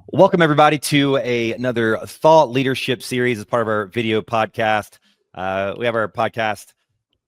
Welcome everybody to another thought leadership series as part of our video podcast. We have our podcast,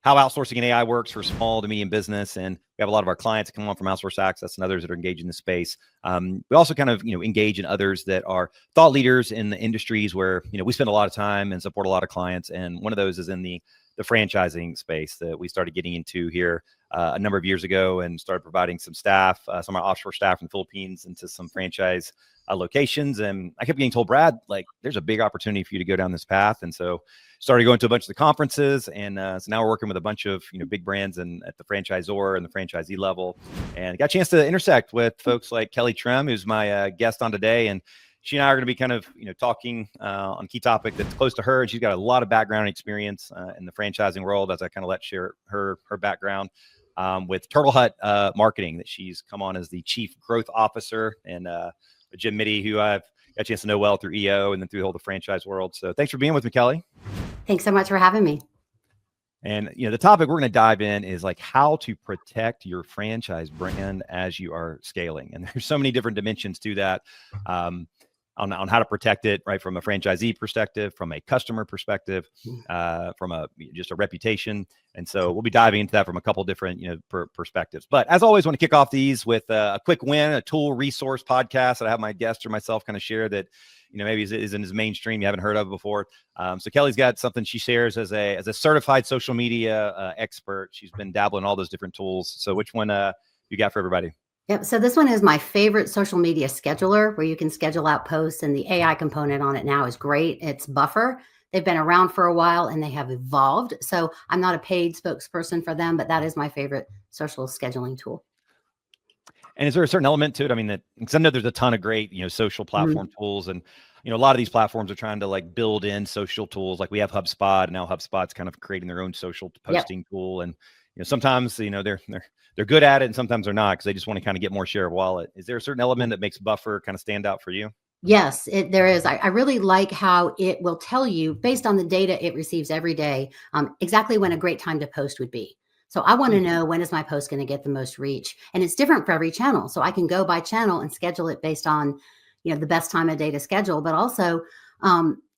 How Outsourcing and AI Works for Small to Medium Business. And we have a lot of our clients that come on from Outsource Access and others that are engaged in the space. We also kind of, engage in others that are thought leaders in the industries where, we spend a lot of time and support a lot of clients. And one of those is in the franchising space that we started getting into here a number of years ago and started providing some staff, some of our offshore staff in the Philippines into some franchise locations. And I kept getting told, Brad, like there's a big opportunity for you to go down this path. And so started going to a bunch of the conferences. And so now we're working with a bunch of, big brands and at the franchisor and the franchisee level, and got a chance to intersect with folks like Kelly Trim, who's my guest on today. And she and I are going to be kind of, talking on a key topic that's close to her. And she's got a lot of background and experience in the franchising world, as I kind of let share her background with Turtle Hut Marketing, that she's come on as the Chief Growth Officer, and Jim Mitty, who I've got a chance to know well through EO and then through the whole franchise world. So thanks for being with me, Kelly. Thanks so much for having me. And, the topic we're going to dive in is like how to protect your franchise brand as you are scaling. And there's so many different dimensions to that. On how to protect it, right, from a franchisee perspective, from a customer perspective, from just a reputation. And so we'll be diving into that from a couple different, perspectives. But as always, I want to kick off these with a quick win, a tool resource podcast that I have my guests or myself kind of share that, maybe isn't as mainstream, you haven't heard of before. So Kelly's got something she shares as a certified social media expert. She's been dabbling in all those different tools. So which one you got for everybody? Yep. So this one is my favorite social media scheduler, where you can schedule out posts, and the AI component on it now is great. It's Buffer. They've been around for a while and they have evolved. So I'm not a paid spokesperson for them, but that is my favorite social scheduling tool. And is there a certain element to it? I mean, because I know there's a ton of great, social platform tools, and a lot of these platforms are trying to like build in social tools. Like we have HubSpot, and now HubSpot's kind of creating their own social posting tool. And sometimes they're good at it, and sometimes they're not, because they just want to kind of get more share of wallet. Is there a certain element that makes Buffer kind of stand out for you? Yes, there is. I really like how it will tell you, based on the data it receives every day, exactly when a great time to post would be. So I want to know, when is my post going to get the most reach? And it's different for every channel. So I can go by channel and schedule it based on, the best time of day to schedule, but also,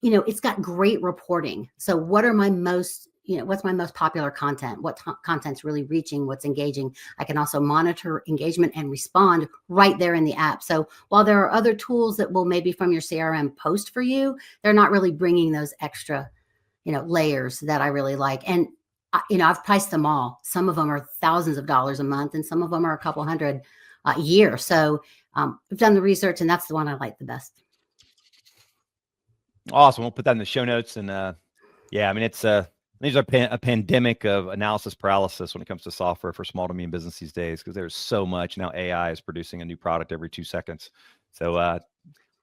it's got great reporting. So what are my most, what's my most popular content? What content's really reaching? What's engaging? I can also monitor engagement and respond right there in the app. So while there are other tools that will maybe from your CRM post for you, they're not really bringing those extra, layers that I really like. And I've priced them all. Some of them are thousands of dollars a month, and some of them are a couple hundred a year. So we've done the research, and that's the one I like the best. Awesome. We'll put that in the show notes. And yeah, I mean, there's a pandemic of analysis paralysis when it comes to software for small to medium business these days, because there's so much. Now AI is producing a new product every 2 seconds. So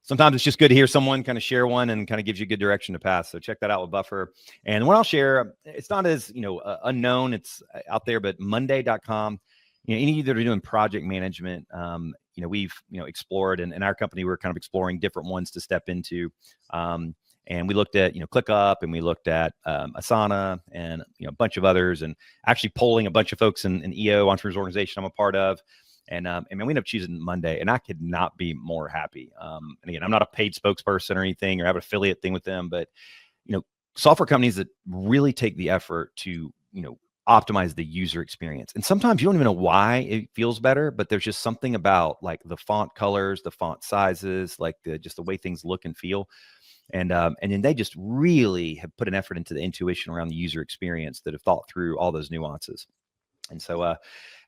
sometimes it's just good to hear someone kind of share one and kind of gives you a good direction to pass. So check that out with Buffer. And what I'll share, it's not as, unknown, it's out there, but Monday.com, any of you that are doing project management, we've, explored, and in our company, we're kind of exploring different ones to step into. And we looked at, ClickUp, and we looked at Asana, and, a bunch of others, and actually polling a bunch of folks in EO, Entrepreneurs Organization I'm a part of. And we ended up choosing Monday, and I could not be more happy. And again, I'm not a paid spokesperson or anything, or have an affiliate thing with them, but, software companies that really take the effort to, optimize the user experience. And sometimes you don't even know why it feels better, but there's just something about like the font colors, the font sizes, like just the way things look and feel. And then they just really have put an effort into the intuition around the user experience, that have thought through all those nuances. And so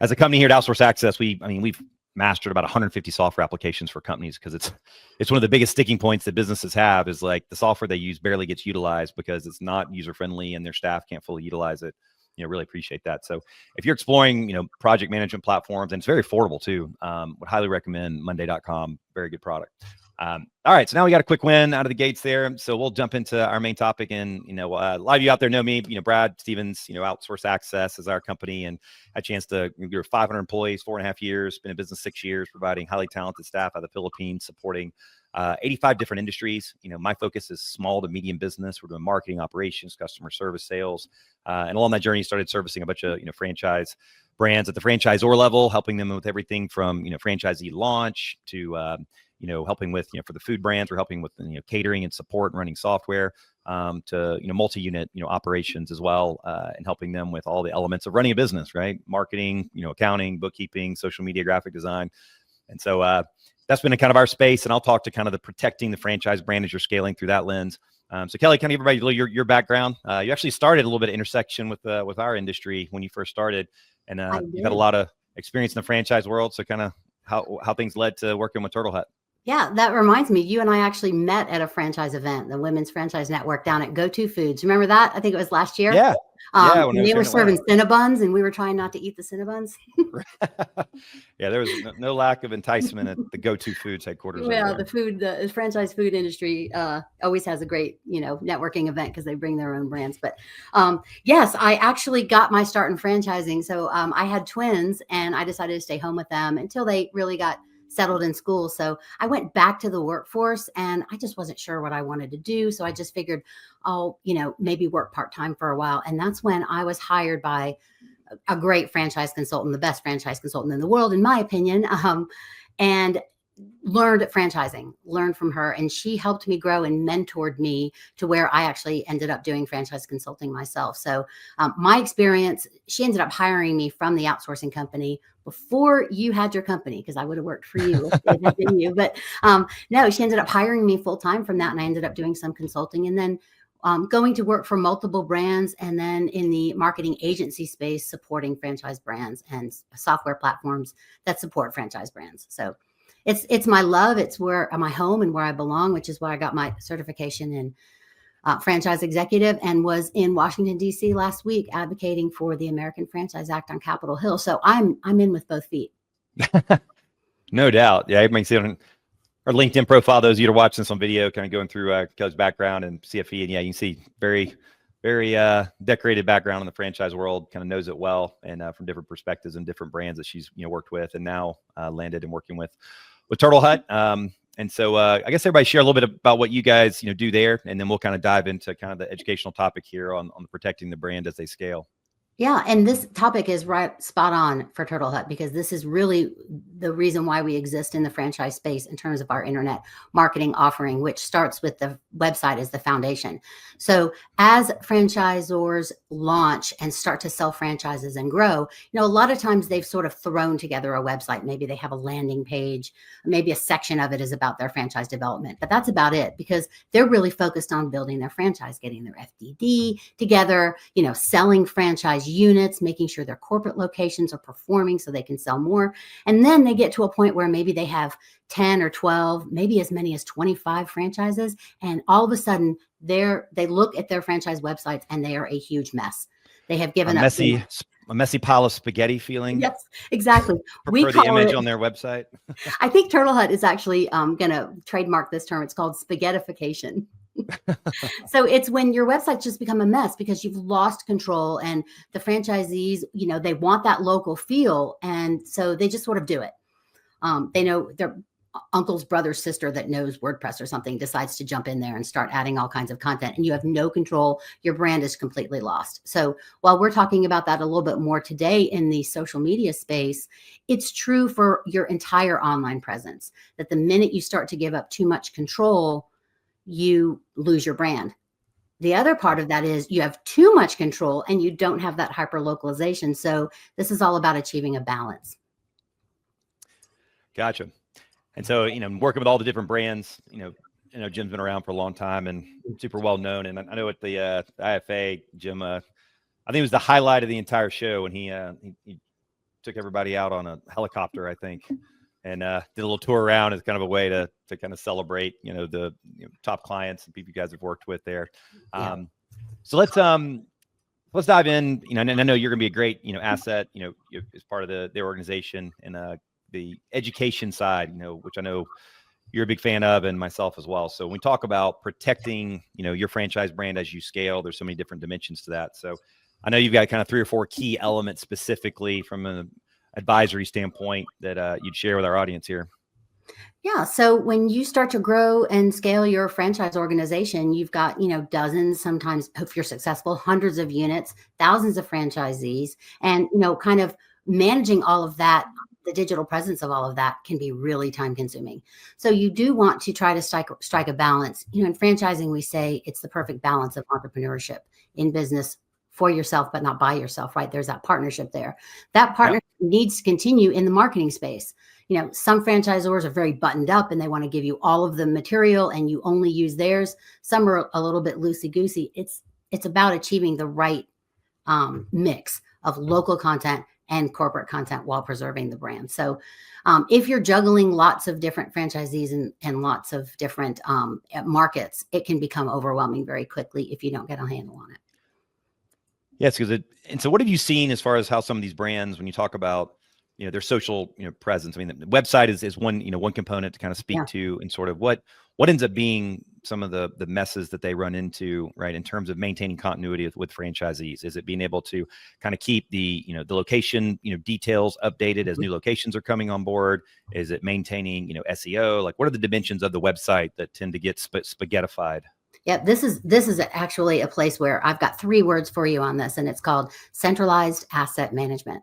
as a company here at Outsource Access, we've mastered about 150 software applications for companies, because it's one of the biggest sticking points that businesses have, is like the software they use barely gets utilized because it's not user friendly and their staff can't fully utilize it. Really appreciate that. So if you're exploring, project management platforms, and it's very affordable too, would highly recommend Monday.com. Very good product. All right. So now we got a quick win out of the gates there. So we'll jump into our main topic. And, a lot of you out there know me, Brad Stevens, Outsource Access is our company, and I had a chance to, we're 500 employees, 4.5 years, been in business 6 years, providing highly talented staff out of the Philippines, supporting 85 different industries. My focus is small to medium business. We're doing marketing, operations, customer service, sales. And along that journey, started servicing a bunch of, franchise brands at the franchisor level, helping them with everything from, franchisee launch to, helping with, for the food brands, we're helping with, catering and support and running software, to, multi-unit, operations as well, and helping them with all the elements of running a business, right? Marketing, accounting, bookkeeping, social media, graphic design. And so, that's been kind of our space. And I'll talk to kind of the protecting the franchise brand as you're scaling through that lens. So Kelly, kind of give everybody your background. You actually started a little bit of intersection with our industry when you first started, and you've had a lot of experience in the franchise world. So kind of how things led to working with Turtle Hut. Yeah, that reminds me, you and I actually met at a franchise event, the Women's Franchise Network down at Go-To Foods. Remember that? I think it was last year. Yeah. When they were serving Cinnabons and we were trying not to eat the Cinnabons. Yeah, there was no lack of enticement at the Go-To Foods headquarters. Well, the franchise food industry always has a great, networking event because they bring their own brands. But yes, I actually got my start in franchising. So I had twins and I decided to stay home with them until they really got settled in school. So I went back to the workforce and I just wasn't sure what I wanted to do. So I just figured I'll, maybe work part-time for a while. And that's when I was hired by a great franchise consultant, the best franchise consultant in the world, in my opinion, and learned from her. And she helped me grow and mentored me to where I actually ended up doing franchise consulting myself. So my experience, she ended up hiring me from the outsourcing company before you had your company, because I would have worked for you if it had been you. But no, she ended up hiring me full time from that. And I ended up doing some consulting and then going to work for multiple brands, and then in the marketing agency space, supporting franchise brands and software platforms that support franchise brands. So it's my love. It's where my home and where I belong, which is why I got my certification in franchise executive and was in Washington, D.C. last week advocating for the American Franchise Act on Capitol Hill. So I'm in with both feet. No doubt. Yeah, it makes it on our LinkedIn profile. Those of you that are watching this on video, kind of going through Kelly's background and CFE, and yeah, you can see very, very decorated background in the franchise world. Kind of knows it well, and from different perspectives and different brands that she's worked with, and now landed and working with Turtle Hut. And so I guess everybody share a little bit about what you guys do there, and then we'll kind of dive into kind of the educational topic here on the protecting the brand as they scale. Yeah, and this topic is right spot on for Turtle Hut, because this is really the reason why we exist in the franchise space in terms of our internet marketing offering, which starts with the website as the foundation. So as franchisors launch and start to sell franchises and grow, a lot of times they've sort of thrown together a website. Maybe they have a landing page, maybe a section of it is about their franchise development, but that's about it, because they're really focused on building their franchise, getting their FDD together, selling franchise units, making sure their corporate locations are performing so they can sell more. And then they get to a point where maybe they have 10 or 12, maybe as many as 25 franchises. And all of a sudden they look at their franchise websites and they are a huge mess. They have given up. A messy pile of spaghetti feeling. Yes, exactly. We call the image on their website. I think Turtle Hut is actually going to trademark this term. It's called Spaghettification. So it's when your websites just become a mess because you've lost control, and the franchisees, they want that local feel. And so they just sort of do it. They know their uncle's brother's sister that knows WordPress or something decides to jump in there and start adding all kinds of content, and you have no control. Your brand is completely lost. So while we're talking about that a little bit more today in the social media space, it's true for your entire online presence, that the minute you start to give up too much control, you lose your brand. The other part of that is you have too much control and you don't have that hyper localization. So this is all about achieving a balance. Gotcha. And so, working with all the different brands, Jim's been around for a long time and super well known. And I know at the IFA, Jim, I think it was the highlight of the entire show when he took everybody out on a helicopter, I think, and did a little tour around as kind of a way to kind of celebrate, the top clients and people you guys have worked with there. Yeah. So let's dive in. And I know you're going to be a great, asset, as part of the organization and the education side, which I know you're a big fan of, and myself as well. So when we talk about protecting, your franchise brand as you scale, there's so many different dimensions to that. So I know you've got kind of 3 or 4 key elements specifically from an advisory standpoint that you'd share with our audience here. Yeah. So when you start to grow and scale your franchise organization, you've got, dozens, sometimes if you're successful, hundreds of units, thousands of franchisees, and, kind of managing all of that, the digital presence of all of that can be really time consuming. So you do want to try to strike a balance. In franchising, we say it's the perfect balance of entrepreneurship in business for yourself, but not by yourself, right? There's that partnership there. That partnership needs to continue in the marketing space. Some franchisors are very buttoned up and they want to give you all of the material and you only use theirs. Some are a little bit loosey-goosey. It's about achieving the right mix of local content and corporate content while preserving the brand. So if you're juggling lots of different franchisees and lots of different markets, it can become overwhelming very quickly if you don't get a handle on it. Yes, and so what have you seen as far as how some of these brands, when you talk about, their social, presence? I mean, the website is one, one component to kind of speak to, and sort of what ends up being some of the messes that they run into, right, in terms of maintaining continuity with franchisees. Is it being able to kind of keep the, the location, details updated as new locations are coming on board? Is it maintaining, SEO? Like, what are the dimensions of the website that tend to get spaghettified? Yeah, this is actually a place where I've got 3 words for you on this, and it's called centralized asset management.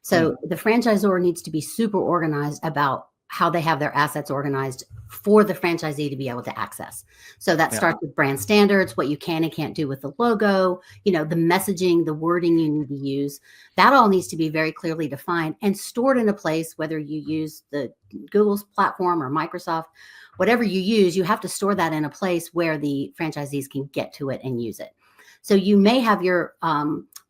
So the franchisor needs to be super organized about how they have their assets organized for the franchisee to be able to access. So that starts with brand standards, what you can and can't do with the logo, the messaging, the wording you need to use. That all needs to be very clearly defined and stored in a place, whether you use the Google's platform or Microsoft, whatever you use, you have to store that in a place where the franchisees can get to it and use it. So you may have your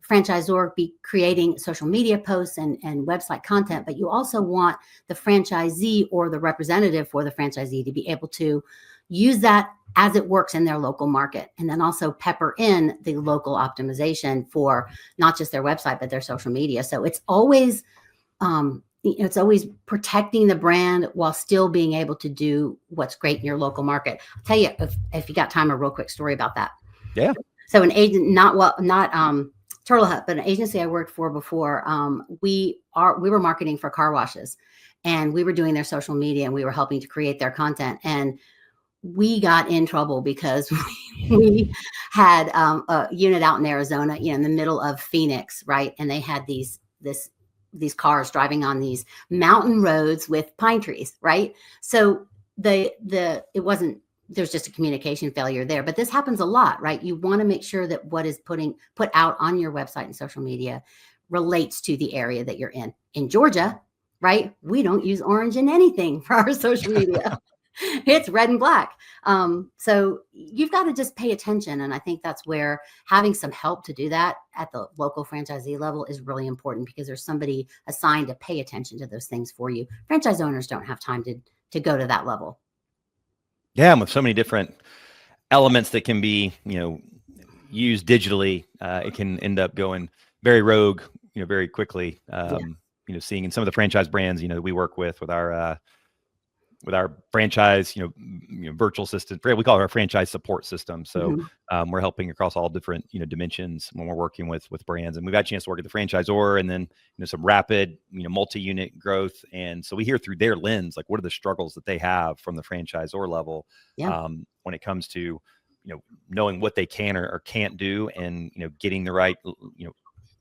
franchisor be creating social media posts and website content, but you also want the franchisee or the representative for the franchisee to be able to use that as it works in their local market, and then also pepper in the local optimization for not just their website, but their social media. So it's always protecting the brand while still being able to do what's great in your local market. I'll tell you, if you got time, a real quick story about that. Yeah. So an agent, not Turtle Hut, but an agency I worked for before, we were marketing for car washes, and we were doing their social media and we were helping to create their content. And we got in trouble because we had a unit out in Arizona, in the middle of Phoenix, right? And they had these cars driving on these mountain roads with pine trees, right? So there's just a communication failure there, but this happens a lot, right? You want to make sure that what is put out on your website and social media relates to the area that you're in. In Georgia, right? We don't use orange in anything for our social media. It's red and black. So you've got to just pay attention. And I think that's where having some help to do that at the local franchisee level is really important, because there's somebody assigned to pay attention to those things for you. Franchise owners don't have time to go to that level. Yeah, and with so many different elements that can be, used digitally, it can end up going very rogue, very quickly. Seeing in some of the franchise brands, we work with our franchise, virtual assistant, we call it our franchise support system. So we're helping across all different, dimensions when we're working with brands, and we've had a chance to work at the franchisor, and then, some rapid, multi-unit growth. And so we hear through their lens, like, what are the struggles that they have from the franchisor level when it comes to, knowing what they can or can't do, and, getting the right,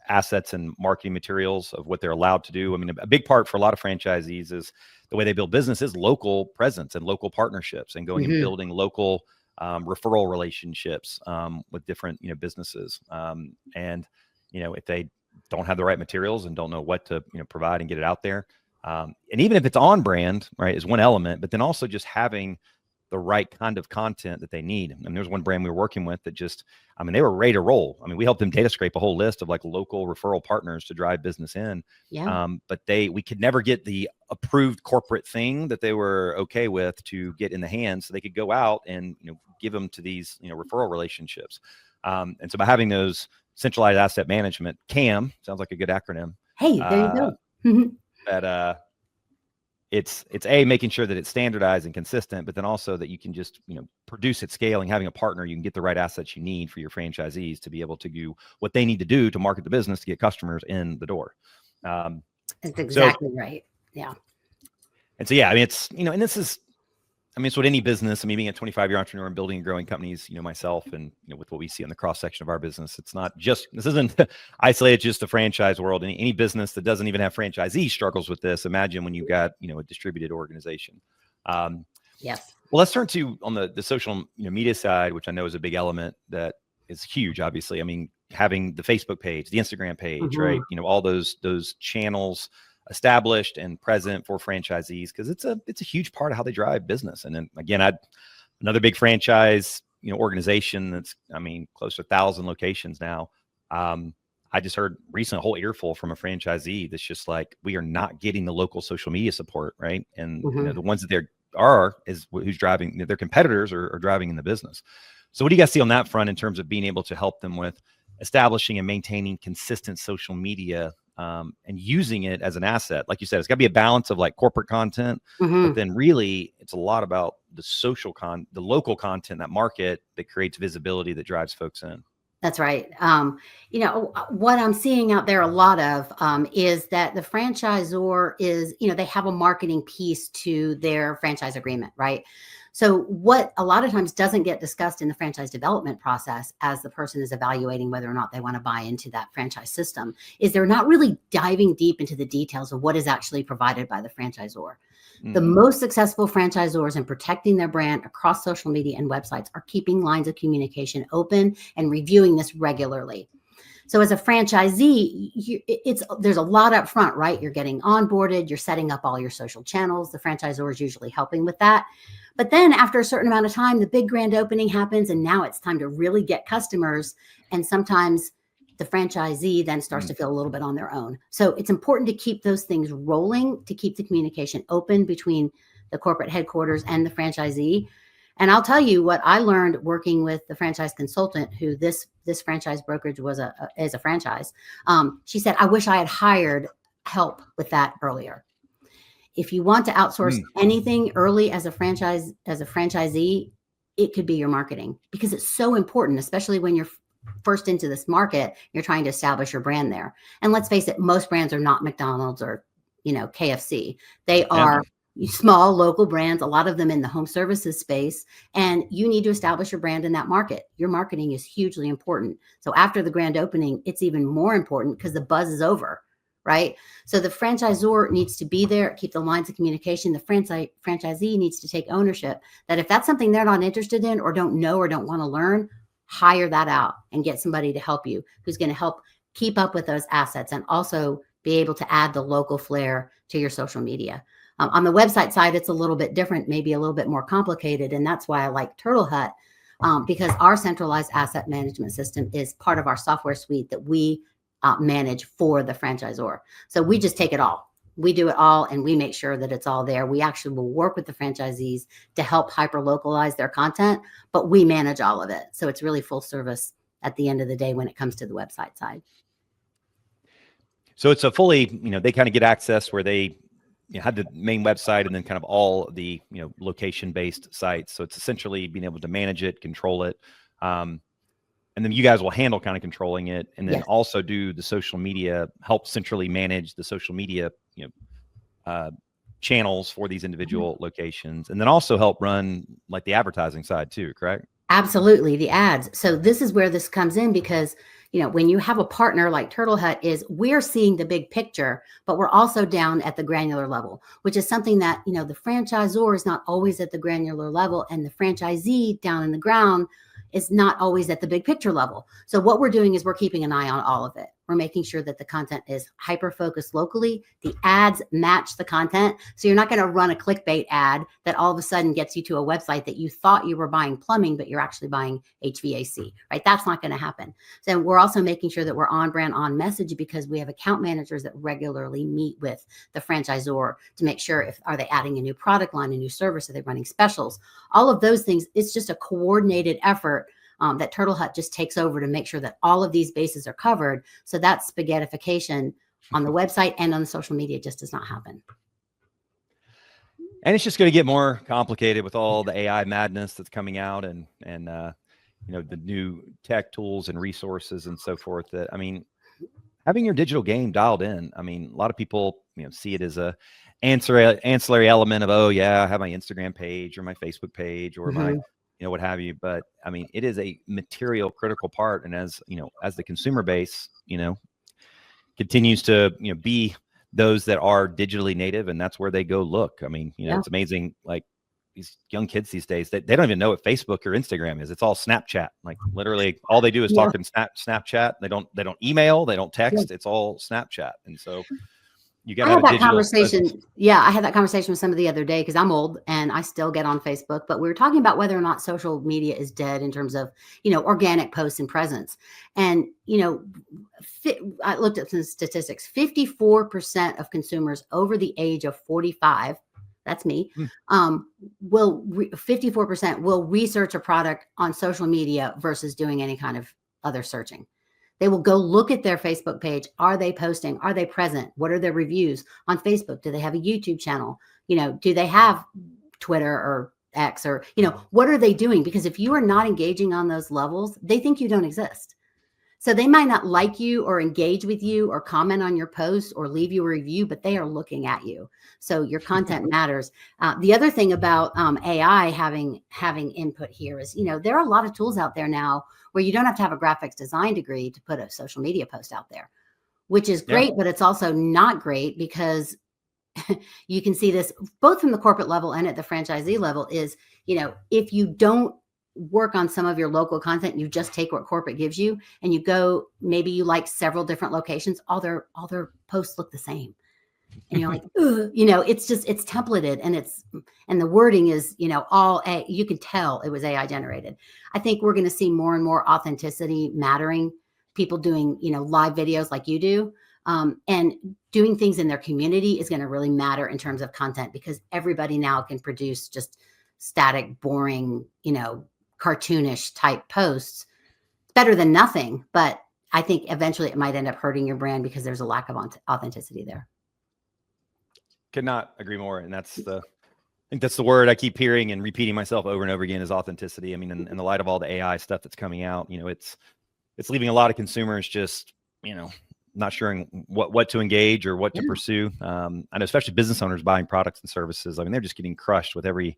assets and marketing materials of what they're allowed to do. I mean, a big part for a lot of franchisees is the way they build business is local presence and local partnerships, and going and building local referral relationships with different, businesses. And, if they don't have the right materials and don't know what to, provide and get it out there. And even if it's on brand, right, is one element, but then also just having the right kind of content that they need. And there's one brand we were working with that just, they were ready to roll. We helped them data scrape a whole list of like local referral partners to drive business in. But we could never get the approved corporate thing that they were okay with to get in the hands, so they could go out and, give them to these, referral relationships. And so by having those centralized asset management, CAM, sounds like a good acronym. Hey, there you go. That, it's making sure that it's standardized and consistent, but then also that you can just, produce at scale, and having a partner, you can get the right assets you need for your franchisees to be able to do what they need to do to market the business, to get customers in the door. That's exactly right. Yeah. And so, it's, and this is, I mean, it's what any business, I mean, being a 25-year entrepreneur and building and growing companies, myself and, with what we see on the cross section of our business, it's not just, this isn't isolated to just the franchise world. Any business that doesn't even have franchisees struggles with this. Imagine when you've got, a distributed organization. Yes. Well, let's turn to on the social media side, which I know is a big element that is huge, obviously. I mean, having the Facebook page, the Instagram page, right? All those channels established and present for franchisees, because it's a huge part of how they drive business. And then again, another big franchise organization that's, I mean, close to 1,000 locations now. I just heard recently a whole earful from a franchisee that's just like, we are not getting the local social media support, right? And the ones that they're who's driving, their competitors are driving in the business. So what do you guys see on that front in terms of being able to help them with establishing and maintaining consistent social media, and using it as an asset? Like you said, it's got to be a balance of like corporate content, but then really it's a lot about the the local content, that market that creates visibility that drives folks in. That's right. What I'm seeing out there a lot of is that the franchisor is, they have a marketing piece to their franchise agreement, right? So what a lot of times doesn't get discussed in the franchise development process as the person is evaluating whether or not they want to buy into that franchise system is they're not really diving deep into the details of what is actually provided by the franchisor. The most successful franchisors in protecting their brand across social media and websites are keeping lines of communication open and reviewing this regularly. So as a franchisee, there's a lot up front, right? You're getting onboarded, you're setting up all your social channels. The franchisor is usually helping with that. But then after a certain amount of time, the big grand opening happens, and now it's time to really get customers. And sometimes the franchisee then starts to feel a little bit on their own. So it's important to keep those things rolling, to keep the communication open between the corporate headquarters and the franchisee. And I'll tell you what I learned working with the franchise consultant who this franchise brokerage was as a franchise. She said, I wish I had hired help with that earlier. If you want to outsource anything early as a franchisee, it could be your marketing, because it's so important, especially when you're first into this market, you're trying to establish your brand there. And let's face it, most brands are not McDonald's or, KFC. They are small local brands, a lot of them in the home services space, and you need to establish your brand in that market. Your marketing is hugely important. So after the grand opening, it's even more important because the buzz is over, right? So the franchisor needs to be there, keep the lines of communication. The franchisee needs to take ownership that if that's something they're not interested in or don't know or don't want to learn, hire that out and get somebody to help you who's going to help keep up with those assets and also be able to add the local flair to your social media. On the website side, it's a little bit different, maybe a little bit more complicated. And that's why I like Turtle Hut, because our centralized asset management system is part of our software suite that we manage for the franchisor. So we just take it all. We do it all, and we make sure that it's all there. We actually will work with the franchisees to help hyper localize their content, but we manage all of it. So it's really full service at the end of the day when it comes to the website side. So it's a fully, they kind of get access where they had the main website and then kind of all the, location-based sites. So it's essentially being able to manage it, control it. And then you guys will handle kind of controlling it, and then also do the social media, help centrally manage the social media, channels for these individual locations, and then also help run like the advertising side too, correct? Absolutely. The ads. So this is where this comes in, because, when you have a partner like Turtle Hut, we're seeing the big picture, but we're also down at the granular level, which is something that, the franchisor is not always at the granular level, and the franchisee down in the ground is not always at the big picture level. So what we're doing is we're keeping an eye on all of it. We're making sure that the content is hyper-focused locally. The ads match the content. So you're not going to run a clickbait ad that all of a sudden gets you to a website that you thought you were buying plumbing, but you're actually buying HVAC, right? That's not going to happen. So we're also making sure that we're on brand, on message, because we have account managers that regularly meet with the franchisor to make sure are they adding a new product line, a new service? Are they running specials? All of those things. It's just a coordinated effort that Turtle Hut just takes over to make sure that all of these bases are covered. So that spaghettification on the website and on the social media just does not happen. And it's just going to get more complicated with all the AI madness that's coming out, and the new tech tools and resources and so forth. That, I mean, having your digital game dialed in. I mean, a lot of people see it as ancillary element of, oh yeah, I have my Instagram page or my Facebook page or my, Mhm. you know, what have you. But I mean, it is a material critical part. And as, you know, as the consumer base, you know, continues to, you know, be those that are digitally native, and that's where they go look. I mean, you know, Yeah. it's amazing. Like these young kids these days, they don't even know what Facebook or Instagram is. It's all Snapchat. Like literally all they do is Yeah. talk in Snapchat. They don't email, they don't Yeah. text. It's all Snapchat. And so you got I to have had a that digital conversation. presence. Yeah, I had that conversation with somebody the other day because I'm old and I still get on Facebook. But we were talking about whether or not social media is dead in terms of, organic posts and presence. And, I looked at some statistics. 54% of consumers over the age of 45, that's me, Hmm. 54% will research a product on social media versus doing any kind of other searching. They will go look at their Facebook page. Are they posting? Are they present? What are their reviews on Facebook? Do they have a YouTube channel? Do they have Twitter or X or, what are they doing? Because if you are not engaging on those levels, they think you don't exist. So they might not like you or engage with you or comment on your post or leave you a review, but they are looking at you. So your content matters. The other thing about AI having input here is, there are a lot of tools out there now where you don't have to have a graphics design degree to put a social media post out there, which is Yeah. great, but it's also not great because you can see this both from the corporate level and at the franchisee level is, if you don't work on some of your local content, you just take what corporate gives you and you go, maybe you like several different locations, all their posts look the same. And you're like, ugh, it's templated and the wording is, you can tell it was AI generated. I think we're going to see more and more authenticity mattering, people doing, live videos like you do. And doing things in their community is going to really matter in terms of content because everybody now can produce just static, boring, cartoonish type posts. It's better than nothing, but I think eventually it might end up hurting your brand because there's a lack of authenticity there. Could not agree more. And I think that's the word I keep hearing and repeating myself over and over again is authenticity. I mean, in the light of all the AI stuff that's coming out, it's leaving a lot of consumers just, not sure what to engage or what to pursue. I know especially business owners buying products and services. I mean, they're just getting crushed with every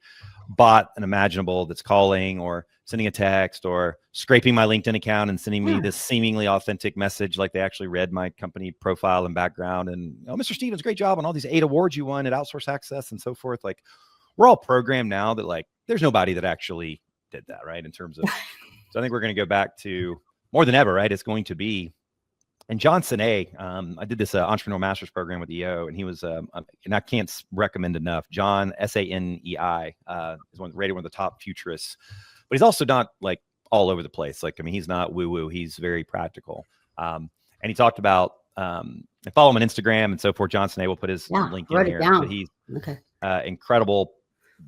bot imaginable that's calling or sending a text or scraping my LinkedIn account and sending me this seemingly authentic message like they actually read my company profile and background and, Mr. Stevens, great job on all these 8 awards you won at Outsource Access and so forth. Like we're all programmed now that like there's nobody that actually did that, right? In terms of, so I think we're going to go back to more than ever, right? It's going to be. And John Senay, I did this entrepreneur master's program with EO, and he was, and I can't recommend enough. John Sanei is rated one of the top futurists, but he's also not like all over the place. Like, I mean, he's not woo woo. He's very practical. And he talked about, I follow him on Instagram and so forth. John Senay will put his link in here, but he's incredible,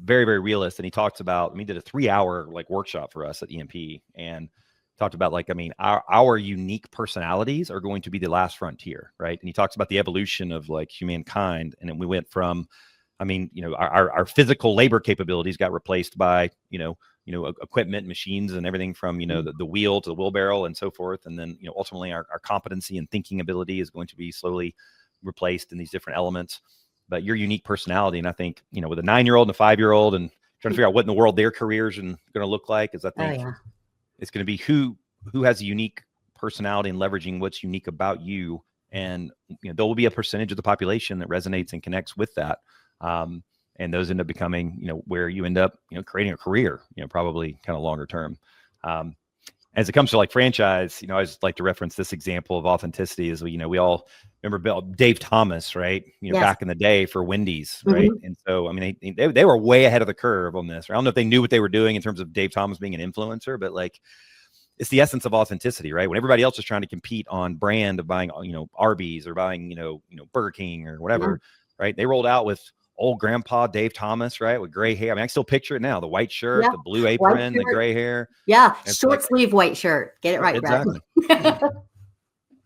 very, very realist. And he talks about, he did a 3-hour like workshop for us at EMP and talked about like, I mean, our unique personalities are going to be the last frontier, right? And he talks about the evolution of like humankind. And then we went from, I mean, our physical labor capabilities got replaced by, equipment, machines and everything from, the wheel to the wheelbarrow and so forth. And then, ultimately our competency and thinking ability is going to be slowly replaced in these different elements. But your unique personality, and I think, with a 9-year-old and a 5-year-old and trying to figure out what in the world their careers are going to look like is I think, it's going to be who has a unique personality and leveraging what's unique about you. And, there will be a percentage of the population that resonates and connects with that. And those end up becoming, where you end up, creating a career, probably kind of longer term. As it comes to like franchise, I always like to reference this example of authenticity is, we all remember Dave Thomas, right? Back in the day for Wendy's, right? And so, I mean, they were way ahead of the curve on this. I don't know if they knew what they were doing in terms of Dave Thomas being an influencer, but like, it's the essence of authenticity, right? When everybody else is trying to compete on brand of buying, Arby's or buying, Burger King or whatever, right? They rolled out with old grandpa Dave Thomas, right? With gray hair. I mean, I still picture it now, the white shirt, the blue apron, the gray hair. Yeah. Short sleeve white shirt. Get it right, exactly. Brad.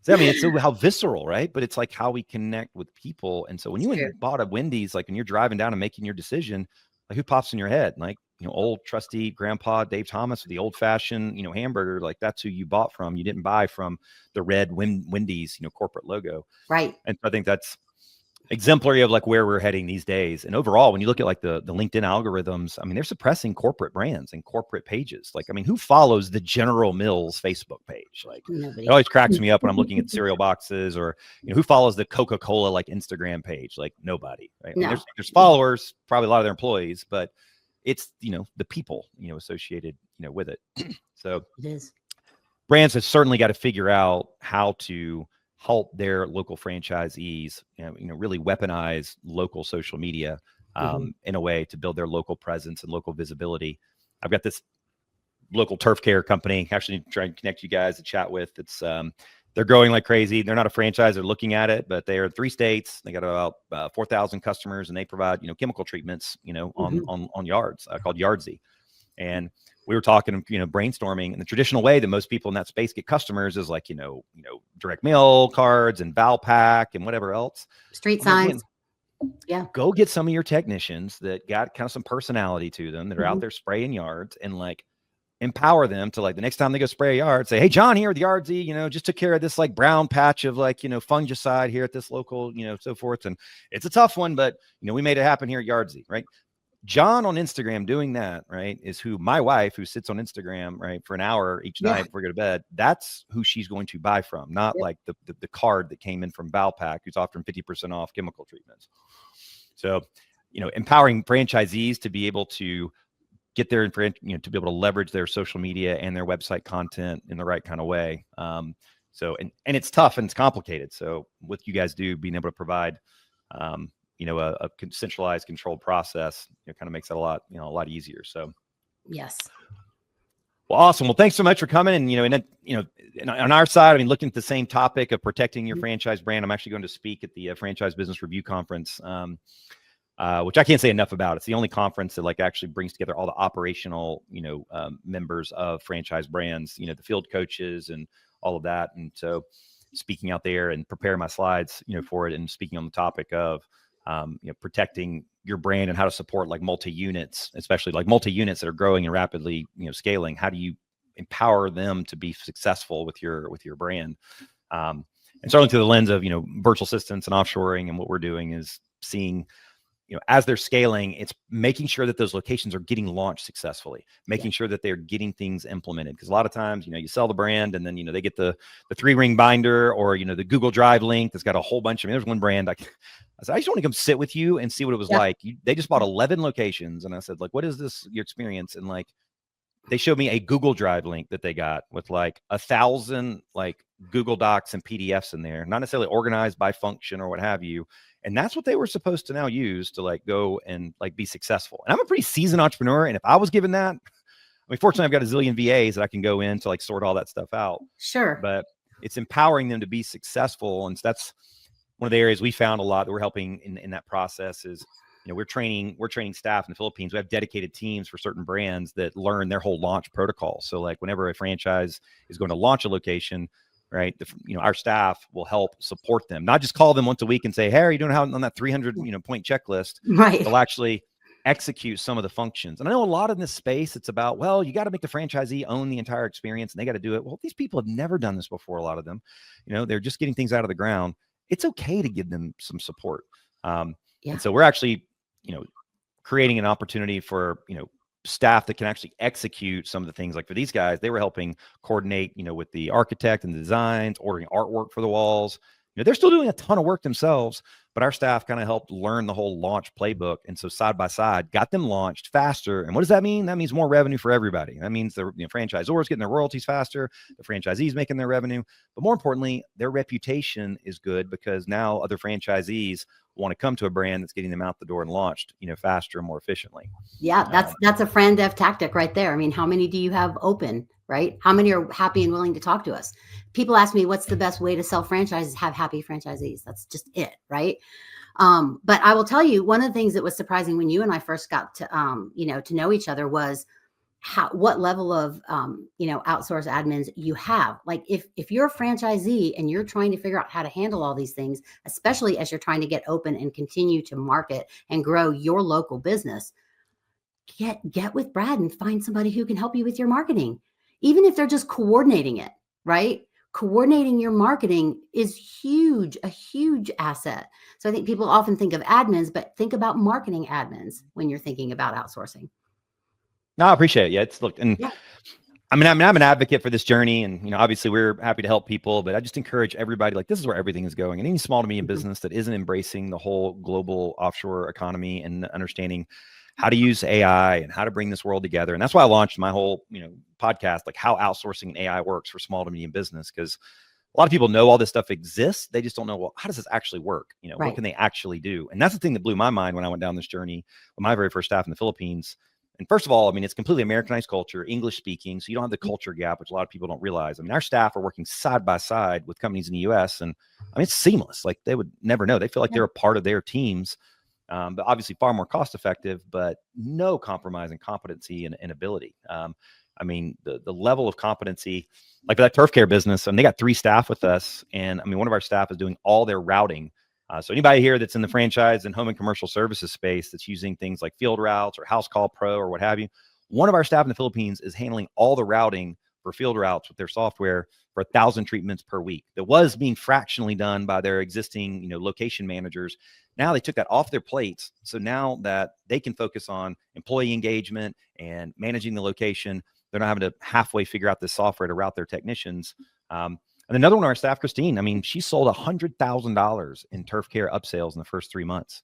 So, I mean, it's so how visceral, right? But it's like how we connect with people. And so when you bought a Wendy's, like when you're driving down and making your decision, like who pops in your head? Like, old trusty grandpa Dave Thomas with the old fashioned, hamburger, like that's who you bought from. You didn't buy from the red Wendy's, corporate logo. Right. And so I think that's exemplary of like where we're heading these days. And overall, when you look at like the LinkedIn algorithms, I mean, they're suppressing corporate brands and corporate pages. Like, I mean, who follows the General Mills Facebook page? Like, Nobody. it always cracks me up when I'm looking at cereal boxes, or, you know, who follows the Coca-Cola like Instagram page? Like nobody, right? I mean, No. there's followers, probably a lot of their employees, but it's, you know, the people, you know, associated, you know, with it. So It is. brands have certainly got to figure out how to help their local franchisees, you know, really weaponize local social media in a way to build their local presence and local visibility. I've got this local turf care company, actually trying to connect you guys to chat with. It's they're growing like crazy. They're not a franchise. They're looking at it, but they are in 3 states. They got about 4,000 customers, and they provide, you know, chemical treatments, you know, on yards called Yardsy. And we were talking, you know, brainstorming, and the traditional way that most people in that space get customers is like, you know, direct mail cards and Valpak and whatever else. Street signs. Yeah. Go get some of your technicians that got kind of some personality to them, that are out there spraying yards, and like empower them to, like, the next time they go spray a yard, say, hey, John here at the Yardsy, you know, just took care of this like brown patch of like, you know, fungicide here at this local, you know, so forth. And it's a tough one, but, you know, we made it happen here at Yardsy, right? John on Instagram doing that, right, is who my wife, who sits on Instagram, right, for an hour each night before we go to bed, that's who she's going to buy from, not like the card that came in from Valpak, who's offering 50% off chemical treatments. So, you know, empowering franchisees to be able to get their, you know, to be able to leverage their social media and their website content in the right kind of way. So, and it's tough and it's complicated. So what you guys do, being able to provide, you know, a centralized controlled process, it kind of makes it a lot easier. So, yes. Well, awesome. Well, thanks so much for coming. And, you know, on our side, I mean, looking at the same topic of protecting your franchise brand, I'm actually going to speak at the Franchise Business Review Conference, which I can't say enough about. It's the only conference that like actually brings together all the operational, you know, members of franchise brands, you know, the field coaches and all of that. And so speaking out there and preparing my slides, you know, for it, and speaking on the topic of, you know, protecting your brand and how to support like multi-units, especially like multi-units that are growing and rapidly, you know, scaling. How do you empower them to be successful with your brand? And certainly through the lens of, you know, virtual assistants and offshoring, and what we're doing is seeing, you know, as they're scaling, it's making sure that those locations are getting launched successfully, making sure that they're getting things implemented. Because a lot of times, you know, you sell the brand and then, you know, they get the 3-ring binder, or, you know, the Google Drive link that's got a whole bunch of, there's one brand I said, I just want to come sit with you and see what it was like. They just bought 11 locations. And I said, like, what is this, your experience? And like, they showed me a Google Drive link that they got with like 1,000 like Google Docs and PDFs in there, not necessarily organized by function or what have you. And that's what they were supposed to now use to like go and like be successful. And I'm a pretty seasoned entrepreneur. And if I was given that, I mean, fortunately, I've got a zillion VAs that I can go in to like sort all that stuff out. Sure. But it's empowering them to be successful. And so that's one of the areas we found a lot that we're helping in that process is, you know, we're training staff in the Philippines. We have dedicated teams for certain brands that learn their whole launch protocol. So like whenever a franchise is going to launch a location, right, you know, our staff will help support them, not just call them once a week and say, hey, are you doing on that 300, you know, point checklist? Right. They'll actually execute some of the functions. And I know a lot in this space, it's about, well, you got to make the franchisee own the entire experience and they got to do it. Well, these people have never done this before. A lot of them, you know, they're just getting things out of the ground. It's okay to give them some support. And so we're actually, you know, creating an opportunity for, you know, staff that can actually execute some of the things. Like for these guys, they were helping coordinate, you know, with the architect and the designs, ordering artwork for the walls. You know, they're still doing a ton of work themselves, but our staff kind of helped learn the whole launch playbook. And so side by side, got them launched faster. And what does that mean? That means more revenue for everybody. That means the, you know, franchisors getting their royalties faster, the franchisees making their revenue, but more importantly, their reputation is good because now other franchisees want to come to a brand that's getting them out the door and launched, you know, faster and more efficiently. Yeah, that's a friend dev tactic right there. I mean, how many do you have open, right? How many are happy and willing to talk to us? People ask me, what's the best way to sell franchises? Have happy franchisees. That's just it, right? But I will tell you, one of the things that was surprising when you and I first got to, you know, to know each other was what level of, you know, outsource admins you have. Like if you're a franchisee and you're trying to figure out how to handle all these things, especially as you're trying to get open and continue to market and grow your local business, get with Brad and find somebody who can help you with your marketing, even if they're just coordinating it, right? coordinating your marketing is huge, a huge asset. So I think people often think of admins, but think about marketing admins when you're thinking about outsourcing. No, I appreciate it. Yeah, it's look, and Yeah. I'm an advocate for this journey, and obviously we're happy to help people, but I just encourage everybody, like, this is where everything is going. And any small to medium business that isn't embracing the whole global offshore economy and understanding how to use AI and how to bring this world together. And that's why I launched my whole, podcast, like how outsourcing and AI works for small to medium business. Because a lot of people know all this stuff exists. They just don't know, well, how does this actually work? What Right. can they actually do? And that's the thing that blew my mind when I went down this journey with my very first staff in the Philippines. And first of all, I mean, it's completely Americanized culture, English speaking. So you don't have the culture gap, which a lot of people don't realize. I mean, our staff are working side by side with companies in the US. And I mean, it's seamless. Like, they would never know. They feel like they're a part of their teams, but obviously far more cost effective, but no compromise in competency and ability. I mean, the level of competency, like for that turf care business, and they got 3 staff with us. And I mean, one of our staff is doing all their routing. So anybody here that's in the franchise and home and commercial services space that's using things like Field Routes or House Call Pro or what have you, one of our staff in the Philippines is handling all the routing for Field Routes with their software for 1,000 treatments per week. That was being fractionally done by their existing, location managers. Now they took that off their plates. So now that they can focus on employee engagement and managing the location, they're not having to halfway figure out this software to route their technicians. And another one of our staff, Christine, I mean, she sold $100,000 in turf care upsales in the first 3 months.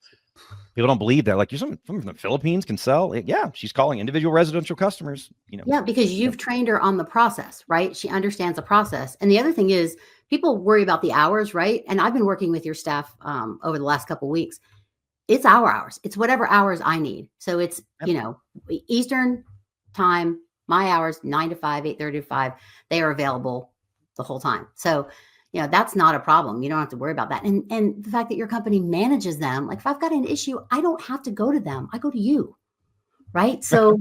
People don't believe that. Like, you're someone from the Philippines can sell. Yeah, she's calling individual residential customers. Yeah, because you've trained her on the process, right? She understands the process. And the other thing is, people worry about the hours, right? And I've been working with your staff over the last couple of weeks. It's our hours. It's whatever hours I need. So it's, Eastern time, my hours, 9 to 5, 8:30 to 5, they are available the whole time. So, that's not a problem. You don't have to worry about that. And the fact that your company manages them, like if I've got an issue, I don't have to go to them. I go to you. Right. So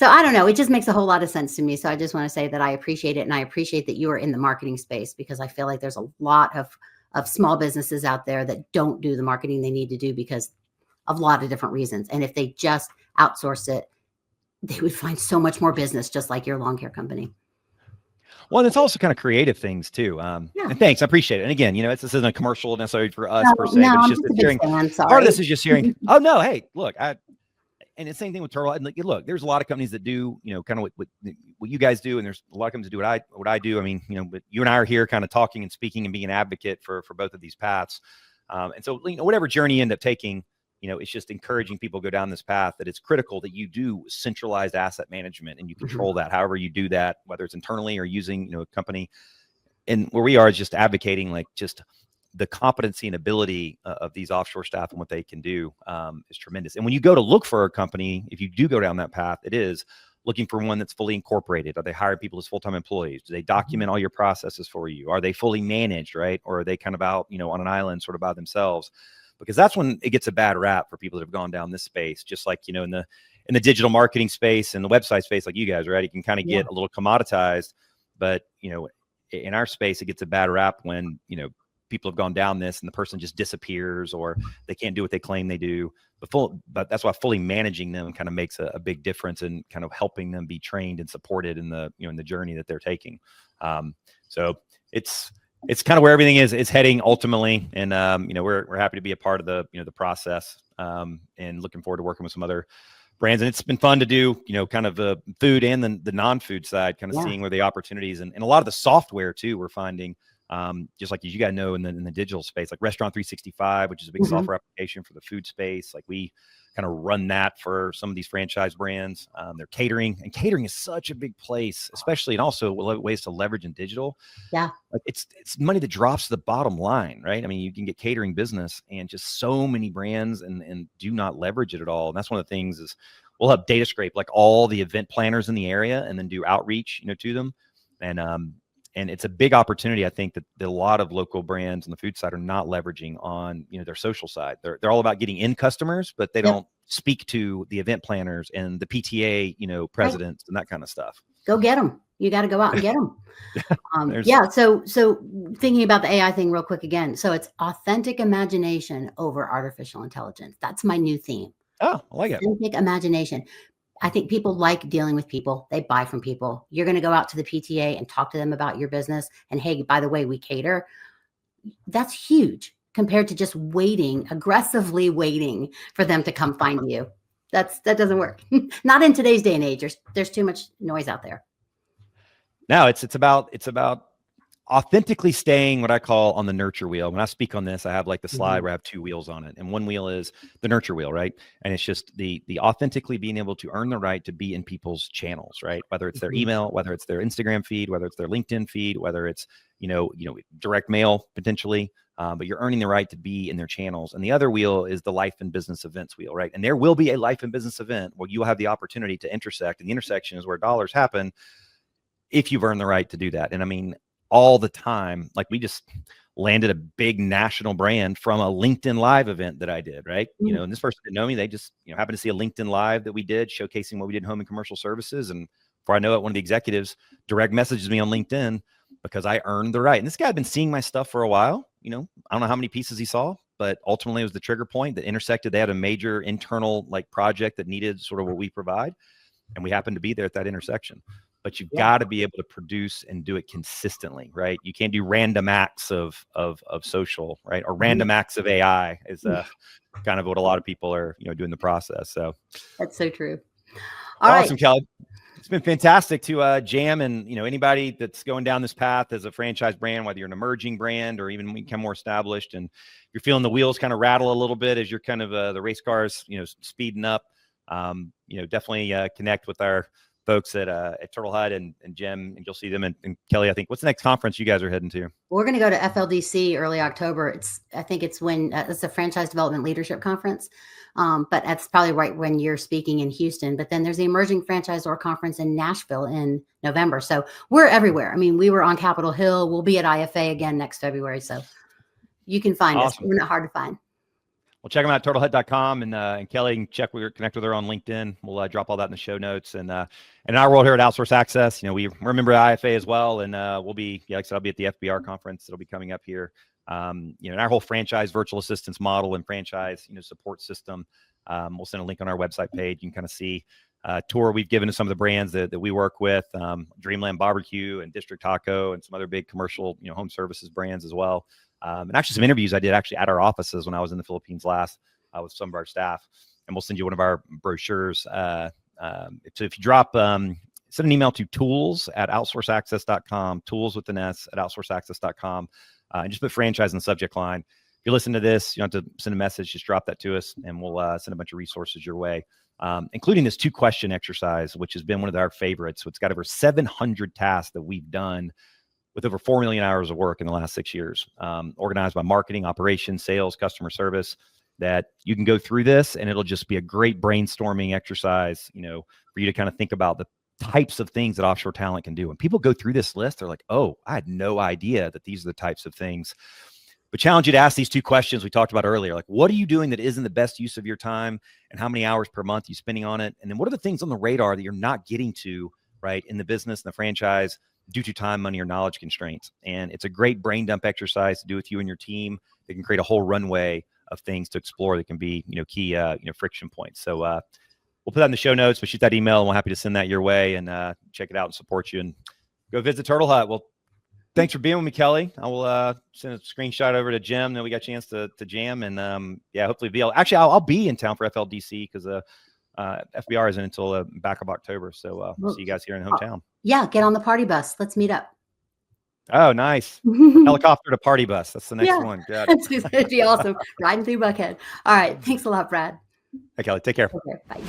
I don't know. It just makes a whole lot of sense to me. So I just want to say that I appreciate it. And I appreciate that you are in the marketing space, because I feel like there's a lot of small businesses out there that don't do the marketing they need to do because of a lot of different reasons. And if they just outsource it, they would find so much more business, just like your lawn care company. Well, and it's also kind of creative things too. Yeah. And thanks, I appreciate it. And again, this isn't a commercial necessarily for us per se, No, but it's I'm just just a that hearing. big fan. Part Sorry. of this is just hearing. Oh no, hey, look, and the same thing with Turtle. And look, there's a lot of companies that do, kind of what you guys do, and there's a lot of companies that do what I do. I mean, but you and I are here, kind of talking and speaking and being an advocate for both of these paths. And so, whatever journey you end up taking, it's just encouraging people to go down this path, that it's critical that you do centralized asset management and you control that, however you do that, whether it's internally or using, a company. And where we are is just advocating, like, just the competency and ability of these offshore staff and what they can do is tremendous. And when you go to look for a company, if you do go down that path, it is looking for one that's fully incorporated. Are they hiring people as full-time employees? Do they document all your processes for you? Are they fully managed, right? Or are they kind of out, on an island sort of by themselves? Because that's when it gets a bad rap for people that have gone down this space, just like, in the digital marketing space and the website space, like you guys, right? It can kind of get a little commoditized, but, in our space, it gets a bad rap when, people have gone down this and the person just disappears or they can't do what they claim they do. But that's why fully managing them kind of makes a big difference in kind of helping them be trained and supported in the, in the journey that they're taking. So it's kind of where everything is heading ultimately. And, we're happy to be a part of the, the process, and looking forward to working with some other brands. And it's been fun to do, kind of the food and the non-food side, kind of seeing where the opportunities and a lot of the software too, we're finding, just like you guys know, in the digital space, like Restaurant 365, which is a big software application for the food space. Like, we kind of run that for some of these franchise brands. They're catering, and catering is such a big place, especially, and also ways to leverage in digital. Yeah. Like, it's money that drops to the bottom line, right? I mean, you can get catering business and just so many brands and do not leverage it at all. And that's one of the things is we'll have data scrape like all the event planners in the area and then do outreach, to them. And it's a big opportunity, I think, that a lot of local brands on the food side are not leveraging on, their social side. They're all about getting in customers, but they don't speak to the event planners and the PTA, presidents and that kind of stuff. Go get them. You got to go out and get them. So thinking about the AI thing real quick again. So it's authentic imagination over artificial intelligence. That's my new theme. Oh, I like it. Authentic imagination. I think people like dealing with people. They buy from people. You're going to go out to the PTA and talk to them about your business. And hey, by the way, we cater. That's huge compared to just waiting, aggressively waiting for them to come find you. That doesn't work. Not in today's day and age. There's too much noise out there. No, it's about authentically staying what I call on the nurture wheel. When I speak on this, I have like the slide where I have 2 wheels on it. And one wheel is the nurture wheel, right? And it's just the authentically being able to earn the right to be in people's channels, right? Whether it's their email, whether it's their Instagram feed, whether it's their LinkedIn feed, whether it's, direct mail potentially, but you're earning the right to be in their channels. And the other wheel is the life and business events wheel, right? And there will be a life and business event where you'll have the opportunity to intersect. And the intersection is where dollars happen if you've earned the right to do that. And I mean, all the time, like we just landed a big national brand from a LinkedIn Live event that I did, right? And this person didn't know me. They just, happened to see a LinkedIn Live that we did showcasing what we did in home and commercial services. And before I know it, one of the executives direct messages me on LinkedIn because I earned the right. And this guy had been seeing my stuff for a while. I don't know how many pieces he saw, but ultimately it was the trigger point that intersected. They had a major internal project that needed sort of what we provide. And we happened to be there at that intersection. But you've got to be able to produce and do it consistently, right? You can't do random acts of social, right? Or random acts of AI is kind of what a lot of people are, doing the process. So that's so true. Awesome, Kelly. It's been fantastic to jam, and anybody that's going down this path as a franchise brand, whether you're an emerging brand or even become more established, and you're feeling the wheels kind of rattle a little bit as you're kind of the race cars, speeding up. Definitely connect with our folks at Turtle Hut and Jim, and you'll see them. And Kelly, I think, what's the next conference you guys are heading to? We're going to go to FLDC early October. I think it's when it's a Franchise Development Leadership Conference. But that's probably right when you're speaking in Houston. But then there's the Emerging Franchisor Conference in Nashville in November. So we're everywhere. I mean, we were on Capitol Hill. We'll be at IFA again next February. So you can find us. We're not hard to find. Well, check them out, turtlehut.com, and Kelly, can connect with her on LinkedIn. We'll drop all that in the show notes. And in our world here at Outsource Access, we remember IFA as well. And we'll be, like I said, I'll be at the FBR conference. It'll be coming up here. In our whole franchise virtual assistance model and franchise, support system, we'll send a link on our website page. You can kind of see a tour we've given to some of the brands that we work with, Dreamland Barbecue and District Taco and some other big commercial, home services brands as well. And actually some interviews I did actually at our offices when I was in the Philippines last with some of our staff, and we'll send you one of our brochures. So if you drop, send an email to tools@outsourceaccess.com, tools with an S at outsourceaccess.com, and just put franchise in the subject line. If you listen to this, you don't have to send a message, just drop that to us and we'll send a bunch of resources your way, including this 2-question exercise, which has been one of our favorites. So it's got over 700 tasks that we've done with over 4 million hours of work in the last 6 years, organized by marketing, operations, sales, customer service, that you can go through this and it'll just be a great brainstorming exercise, for you to kind of think about the types of things that offshore talent can do. When people go through this list, they're like, oh, I had no idea that these are the types of things. But challenge you to ask these 2 questions we talked about earlier. Like, what are you doing that isn't the best use of your time, and how many hours per month are you spending on it? And then what are the things on the radar that you're not getting to, right, in the business and the franchise due to time, money, or knowledge constraints? And it's a great brain dump exercise to do with you and your team that can create a whole runway of things to explore that can be, key, friction points. So we'll put that in the show notes, but shoot that email and we're happy to send that your way and check it out and support you, and go visit Turtle Hut. Well, thanks for being with me, Kelly. I will send a screenshot over to Jim. Then we got a chance to jam, and hopefully I'll be in town for FLDC because FBR isn't until back of October. So we'll see you guys here in the hometown. Yeah, get on the party bus. Let's meet up. Oh, nice. Helicopter to party bus. That's the next one. It'd be awesome. Riding through Buckhead. All right. Thanks a lot, Brad. Hey, Kelly. Take care. Okay, bye.